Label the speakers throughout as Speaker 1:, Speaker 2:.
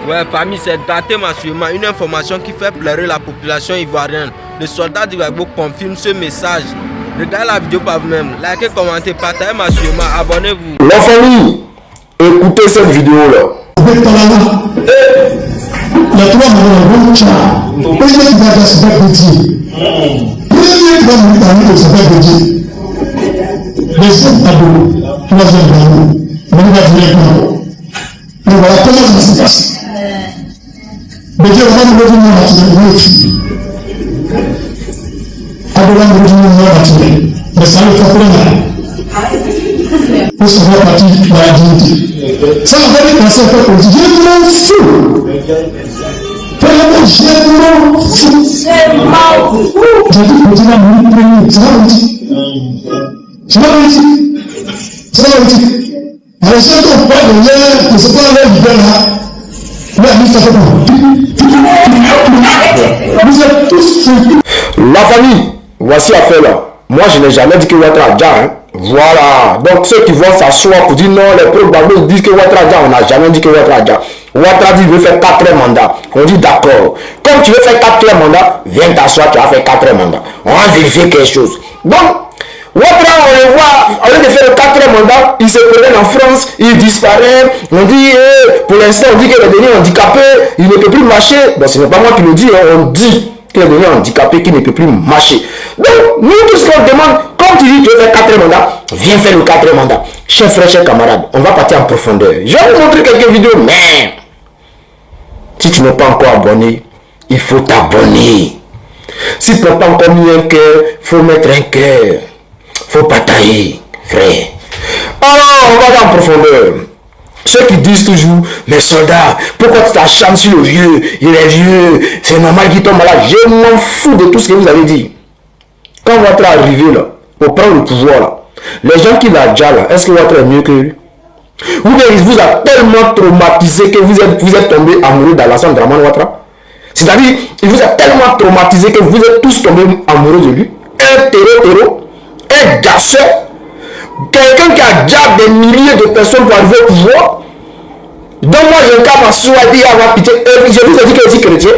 Speaker 1: Ouais, famille, c'est daté mensuellement. Une information qui fait pleurer la population ivoirienne. Le soldat du Gbagbo confirme ce message. Regardez la vidéo par vous-même. Likez, commentez, partagez mensuellement. Abonnez-vous.
Speaker 2: La famille, écoutez cette vidéo-là.
Speaker 3: Voilà comment ça se passe. Mais Dieu va nous donner mais ça ne fait pas. Pour se faire partie de la dignité. Ça va faire passer un peu comme Dieu m'en fout. Je dis que tu vas mourir premier. Tu vas mourir. Tu vas mourir. Tu vas mourir. Alors, si on parle de l'air, que ce n'est pas l'air du là, vous êtes tous.
Speaker 2: La famille, voici l'affaire là. Moi, je n'ai jamais dit que Ouattara a déjà. Hein. Voilà. Donc, ceux qui vont s'asseoir pour dire non, les pro-Gbagbo disent que Ouattara a déjà. On n'a jamais dit que Ouattara a déjà. Ouattara dit qu'il veut faire 4 mandats. On dit d'accord. Comme tu veux faire 4 mandats, viens t'asseoir, tu vas faire 4 mandats. On va vérifier quelque chose. Donc, Ouattara, on le voit, au lieu de faire le 4e mandat, il se promène en France, il disparaît. On dit, pour l'instant, on dit qu'il est devenu handicapé, il ne peut plus marcher. Bon, ce n'est pas moi qui le dis, hein, on dit qu'il est devenu handicapé, qu'il ne peut plus marcher. Donc, nous, tout ce qu'on demande, quand tu dis que tu veux faire 4 mandats, viens faire le 4e mandat. Chers frères, chers camarades, on va partir en profondeur. Je vais vous montrer quelques vidéos, mais si tu n'es pas encore abonné, il faut t'abonner. Si tu n'as pas encore mis un cœur, il faut mettre un cœur. Faut pas tailler, frère. Alors, on va aller en profondeur. Ceux qui disent toujours, mes soldats, pourquoi tu t'acharnes sur le vieux? Il est vieux, c'est normal qu'il tombe malade. Je m'en fous de tout ce que vous avez dit. Quand Ouattara est arrivé là, pour prendre le pouvoir là, les gens qui l'ont déjà là, est-ce que Ouattara est mieux que lui? Ou bien il vous a tellement traumatisé que vous êtes tombé amoureux d'Alassane Dramane Ouattara? C'est-à-dire, il vous a tellement traumatisé que vous êtes tous tombés amoureux de lui? Un terreau, un garçon, quelqu'un qui a déjà des milliers de personnes pour arriver au pouvoir. Donc moi je vais m'asseoir et dire avoir pitié. Je vous ai dit que je suis chrétien.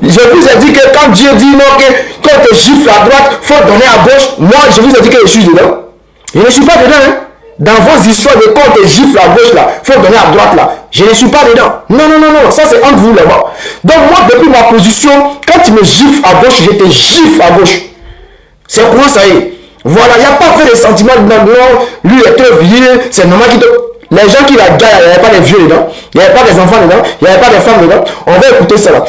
Speaker 2: Je vous ai dit que quand Dieu dit non, que quand tu gifles à droite, il faut donner à gauche. Moi je vous ai dit que je suis dedans. Je ne suis pas dedans. Hein. Dans vos histoires de quand tu gifles à gauche là, il faut donner à droite là. Je ne suis pas dedans. Non, non, non, non. Ça c'est entre vous là-bas. Donc moi depuis ma position, quand tu me gifles à gauche, je te gifle à gauche. C'est quoi ça y est? Voilà, il n'y a pas fait de sentiments de non, lui est trop vieux, c'est normal qu'il te... Les gens qui la gagnent, il n'y avait pas des vieux dedans, il n'y avait pas des enfants dedans, il n'y avait pas des femmes dedans. On va écouter ça là.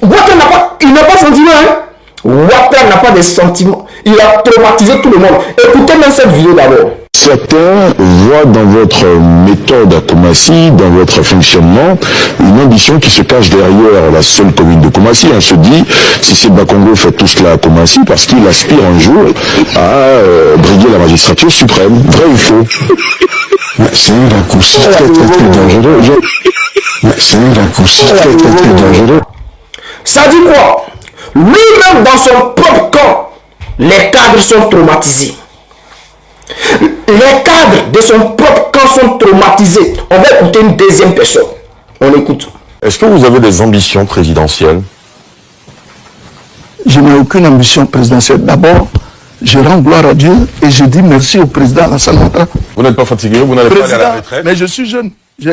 Speaker 2: Ouattara n'a pas, il n'a pas de sentiments, hein? Ouattara n'a pas de sentiments. Il a traumatisé tout le monde. Écoutez même cette vidéo d'abord.
Speaker 4: Certains voient dans votre méthode à Koumassi, dans votre fonctionnement, une ambition qui se cache derrière la seule commune de Koumassi. On se dit, si c'est Bakongo fait tout cela à Koumassi, parce qu'il aspire un jour à briguer la magistrature suprême. Vrai ou faux? C'est un raccourci très dangereux. C'est un raccourci très dangereux.
Speaker 2: Ça dit quoi? Lui-même dans son propre camp, les cadres sont traumatisés. Les cadres de son propre camp sont traumatisés. On va écouter une deuxième personne. On écoute.
Speaker 4: Est-ce que vous avez des ambitions présidentielles?
Speaker 3: Je n'ai aucune ambition présidentielle. D'abord, je rends gloire à Dieu et je dis merci au président Alassane Ouattara.
Speaker 4: Vous n'êtes pas fatigué? Vous n'allez pas aller à la retraite?
Speaker 3: Mais je suis jeune.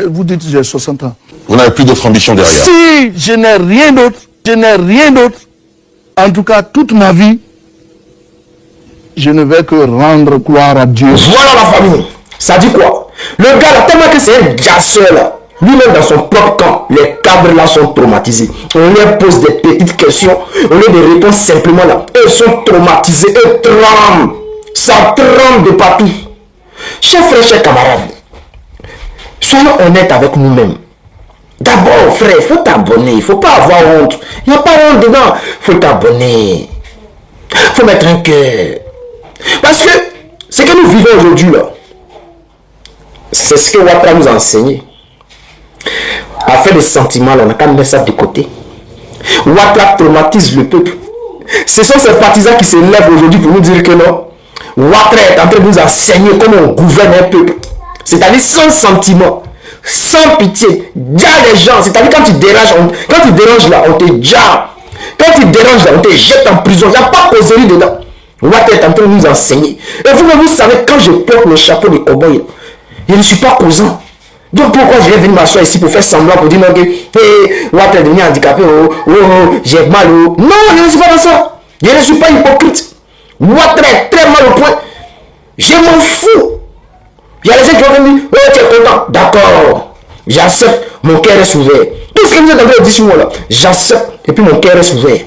Speaker 3: Vous dites que j'ai 60 ans.
Speaker 4: Vous n'avez plus d'autres ambitions derrière?
Speaker 3: Si je n'ai rien d'autre, en tout cas toute ma vie, je ne vais que rendre gloire à Dieu.
Speaker 2: Voilà la famille. Ça dit quoi? Le gars là, tellement que c'est un garçon là, lui-même dans son propre camp, les cadres là sont traumatisés. On leur pose des petites questions, on leur des réponses simplement là. Eux sont traumatisés, eux tremblent. Ça tremble de partout. Chers frères, chers camarades, soyons honnêtes avec nous-mêmes. D'abord, frère, il faut t'abonner. Il ne faut pas avoir honte. Il n'y a pas honte dedans. Il faut t'abonner. Il faut mettre un cœur. Parce que ce que nous vivons aujourd'hui, là, c'est ce que Ouattara nous a enseigné. Afin des sentiments, là, on n'a qu'à mettre ça de côté. Ouattara traumatise le peuple. Ce sont ces partisans qui se lèvent aujourd'hui pour nous dire que non. Ouattara est en train de nous enseigner comment on gouverne un peuple. C'est-à-dire sans sentiment, sans pitié. Déjà les gens, c'est-à-dire quand tu déranges là, on te déjà. Quand tu déranges là, on te jette en prison. Il n'y a pas causerie dedans. Water est en train de nous enseigner. Et vous savez, quand je porte le chapeau de cowboy, je ne suis pas causant. Donc pourquoi je vais venir m'asseoir ici pour faire semblant, pour dire non, que Water est devenu handicapé, j'ai mal. Non, je ne suis pas dans ça. Je ne suis pas hypocrite. Water est très mal au point. Je m'en fous. Il y a les gens qui vont venir, oh tu es content. D'accord, j'accepte, mon cœur est ouvert. Tout ce que vous êtes en train de dire sur moi là, j'accepte, et puis mon cœur est ouvert.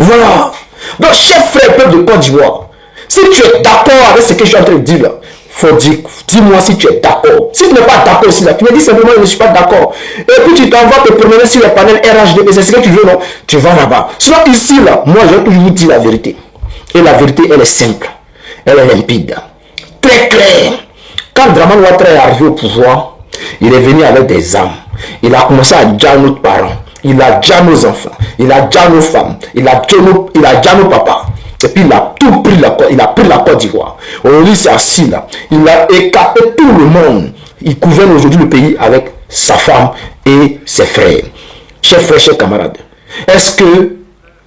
Speaker 2: Voilà. Donc, chef frère peuple de Côte d'Ivoire, si tu es d'accord avec ce que je suis en train de dire là, faut dire, dis-moi si tu es d'accord. Si tu n'es pas d'accord aussi là, tu me dis simplement je ne suis pas d'accord. Et puis tu t'en vas te promener sur les panels RHDP, c'est ce que tu veux, non? Tu vas là-bas. Sinon ici là, moi je vais toujours vous dire la vérité. Et la vérité, elle est simple. Elle est limpide. Très claire. Quand Dramane Ouattara est arrivé au pouvoir, il est venu avec des armes. Il a commencé à dire nos parents. Il a déjà nos enfants, il a déjà nos femmes, il a déjà nos papas. Et puis il a tout pris, il a pris la Côte d'Ivoire. Aujourd'hui c'est assis là. Il a écarté tout le monde. Il gouverne aujourd'hui le pays avec sa femme et ses frères. Chers frères, chers camarades, est-ce que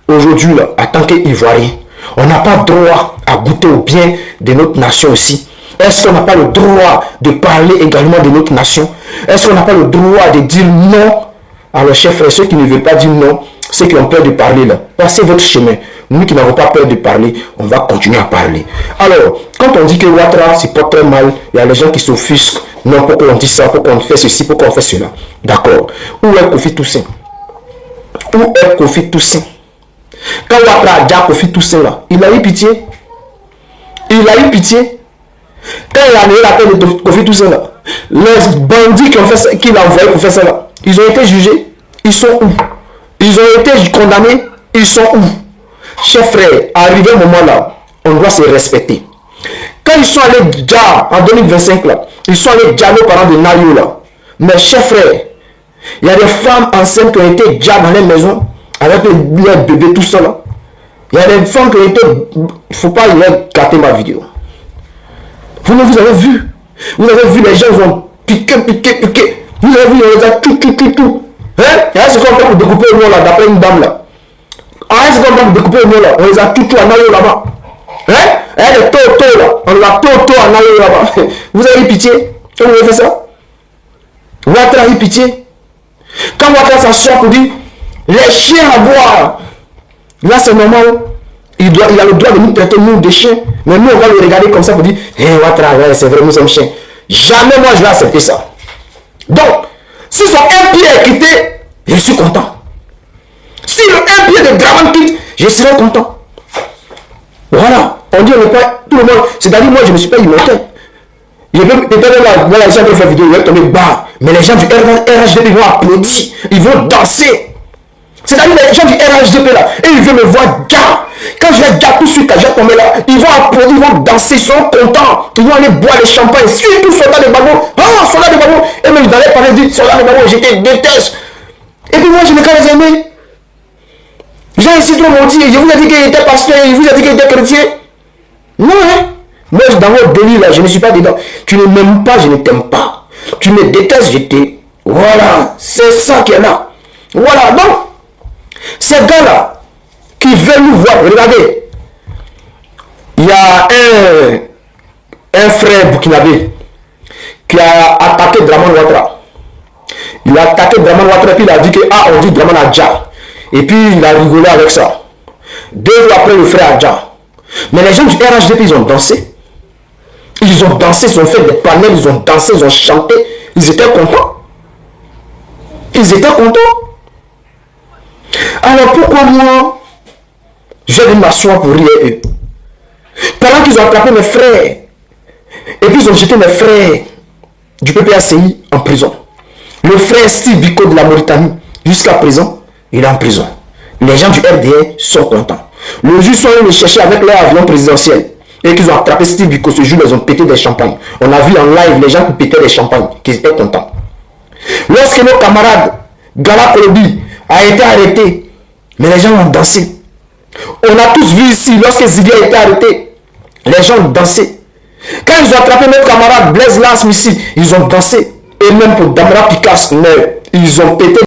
Speaker 2: aujourd'hui là, en tant qu'Ivoirien, on n'a pas droit à goûter au bien de notre nation aussi? Est-ce qu'on n'a pas le droit de parler également de notre nation? Est-ce qu'on n'a pas le droit de dire non? Alors, chers frères, ceux qui ne veulent pas dire non, ceux qui ont peur de parler là, passez votre chemin. Nous qui n'avons pas peur de parler, on va continuer à parler. Alors, quand on dit que Ouattara se porte très mal, il y a les gens qui s'offusquent. Non, pourquoi on dit ça, pourquoi on fait ceci, pourquoi on fait cela. D'accord. Où est Kofi Toussaint? Où est Kofi Toussaint? Quand Ouattara a dit à Kofi Toussaint là, il a eu pitié. Il a eu pitié. Quand il a amené la tête de Kofi Toussaint là, les bandits qu'il a envoyé pour faire ça là, ils ont été jugés. Ils sont où? Ils ont été condamnés. Ils sont où? Chers frères, arrivé au moment là, on doit se respecter. Quand ils sont allés déjà en 2025 là, ils sont allés déjà nos parents de Nayo là. Mais chers frères, il y a des femmes enceintes qui ont été déjà dans les maisons avec les bébés tout ça là. Il y a des femmes qui ont été... Il ne faut pas y gâter ma vidéo. Vous avez vu? Vous avez vu les gens vont piquer. Vous avez vu, on les a tout. Hein? Il y a ce qu'on peut découper au nom là, d'après une dame là. Il y a ce qu'on peut découper au nom là, on les a tout en Nayo là-bas. Hein? Il y a des toto là, on les a toto en Nayo là-bas. Vous avez eu pitié? Quand vous avez fait ça? Ouattara a eu pitié? Quand Ouattara s'assoit pour dire, les chiens à boire. Là c'est normal. Il a le droit de nous traiter nous des chiens. Mais nous on va le regarder comme ça pour dire, hé Ouattara, ouais, c'est vrai, nous sommes chiens. Jamais moi je vais accepter ça. Donc, si son un pied est quitté, je suis content. Si le un pied de Dramane quitte, je serai content. Voilà. On dit on n'est pas tout le monde. C'est-à-dire moi je ne suis pas immortel. Peut-être là, voilà, les gens qui font vidéo, ils vont tomber bas. Mais les gens du RHDP ils vont applaudir. Ils vont danser. C'est-à-dire les gens du RHDP là, et ils veulent me voir gars. Quand je vais gars tout de suite, je vais tomber là, ils vont applaudir, ils vont danser, ils seront contents. Ils vont aller boire les champagnes. Surtout Soldat de Gbagbo. Ah, Soldat de Gbagbo. Et même dans les parler, dire Soldat de Gbagbo, je te déteste. Et puis moi je n'ai qu'à les aimer. J'ai ici trop menti. Je vous ai dit qu'il était pasteur, je vous ai dit qu'il était chrétien. Non, hein. Moi dans votre délire là, je ne suis pas dedans. Tu ne m'aimes pas, je ne t'aime pas. Tu me détestes, je t'ai. Voilà, c'est ça qui est là. Voilà, donc, ces gars-là qui veulent nous voir, regardez, il y a un frère burkinabé qui a attaqué Dramane Ouattara. Il a attaqué Dramane Ouattara et puis il a dit que, ah, on dit Dramane Adja. Et puis il a rigolé avec ça. 2 jours après, le frère Adja. Mais les gens du RHDP, ils ont dansé. Ils ont dansé, ils ont fait des panels, ils ont dansé, ils ont chanté. Ils étaient contents. Ils étaient contents. Alors pourquoi moi, je vais m'asseoir pour rire eux? Pendant qu'ils ont attrapé mes frères, et puis ils ont jeté mes frères du PPACI en prison. Le frère Steve Biko de la Mauritanie, jusqu'à présent, il est en prison. Les gens du RDR sont contents. Le juge sont allés le chercher avec leur avion présidentiel. Et qu'ils ont attrapé Steve Biko, ce jour, ils ont pété des champagnes. On a vu en live les gens qui pétaient des champagnes, qui étaient contents. Lorsque nos camarades, Gala Kolobi, a été arrêté, mais les gens ont dansé. On a tous vu ici, lorsque Zidi a été arrêté, les gens ont dansé. Quand ils ont attrapé notre camarade Blaise Lasme ici, ils ont dansé. et même pour Damara Picasso, mais ils ont pété